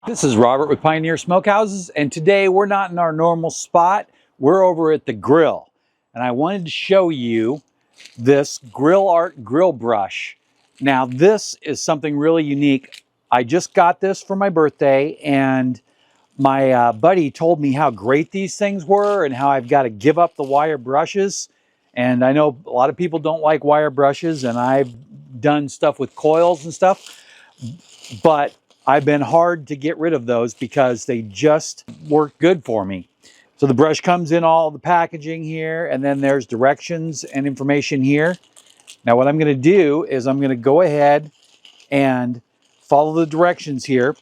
This is Robert with Pioneer Smokehouses, and today we're not in our normal spot. We're over at the grill, and I wanted to show you this GrillArt grill brush. Now, this is something really unique. I just got this for my birthday, and my buddy told me how great these things were and how I've got to give up the wire brushes. And I know a lot of people don't like wire brushes, and I've done stuff with coils and stuff, but I've been hard to get rid of those because they just work good for me. So the brush comes in all the packaging here, and then there's directions and information here. Now what I'm going to do is I'm going to go ahead and follow the directions here,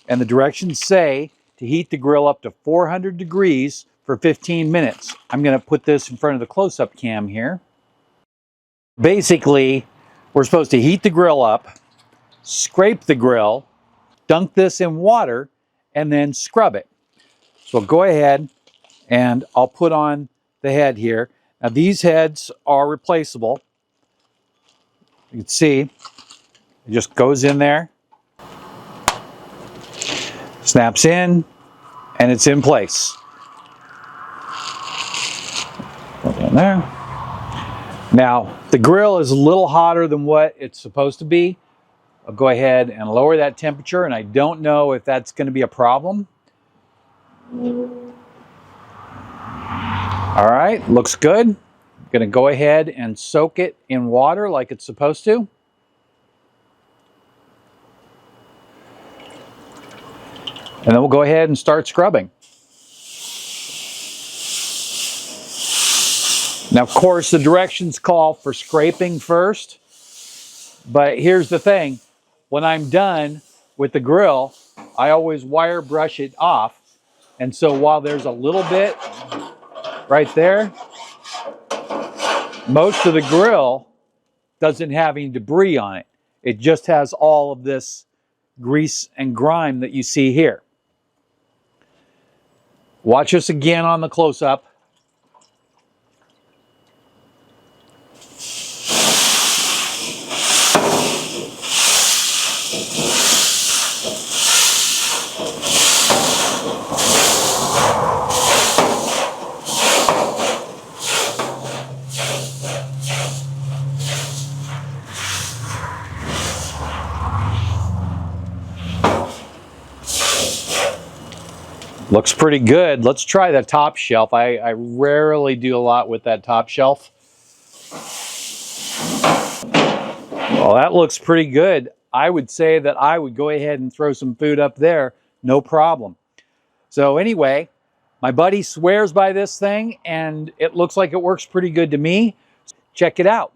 and the directions say to heat the grill up to 400 degrees for 15 minutes. I'm going to put this in front of the close-up cam here. Basically, we're supposed to heat the grill up, scrape the grill, dunk this in water, and then scrub it. So go ahead and I'll put on the head here. Now these heads are replaceable. You can see it just goes in there, snaps in, and it's in place. Put it in there. Now the grill is a little hotter than what it's supposed to be. I'll go ahead and lower that temperature, and I don't know if that's going to be a problem. All right, looks good. I'm going to go ahead and soak it in water like it's supposed to. And then we'll go ahead and start scrubbing. Now, of course, the directions call for scraping first, but here's the thing. When I'm done with the grill, I always wire brush it off. And so while there's a little bit right there, most of the grill doesn't have any debris on it. It just has all of this grease and grime that you see here. Watch us again on the close-up. Looks pretty good. Let's try the top shelf. I rarely do a lot with that top shelf. Well, that looks pretty good. I would say that I would go ahead and throw some food up there, no problem. So anyway, my buddy swears by this thing, and it looks like it works pretty good to me. Check it out.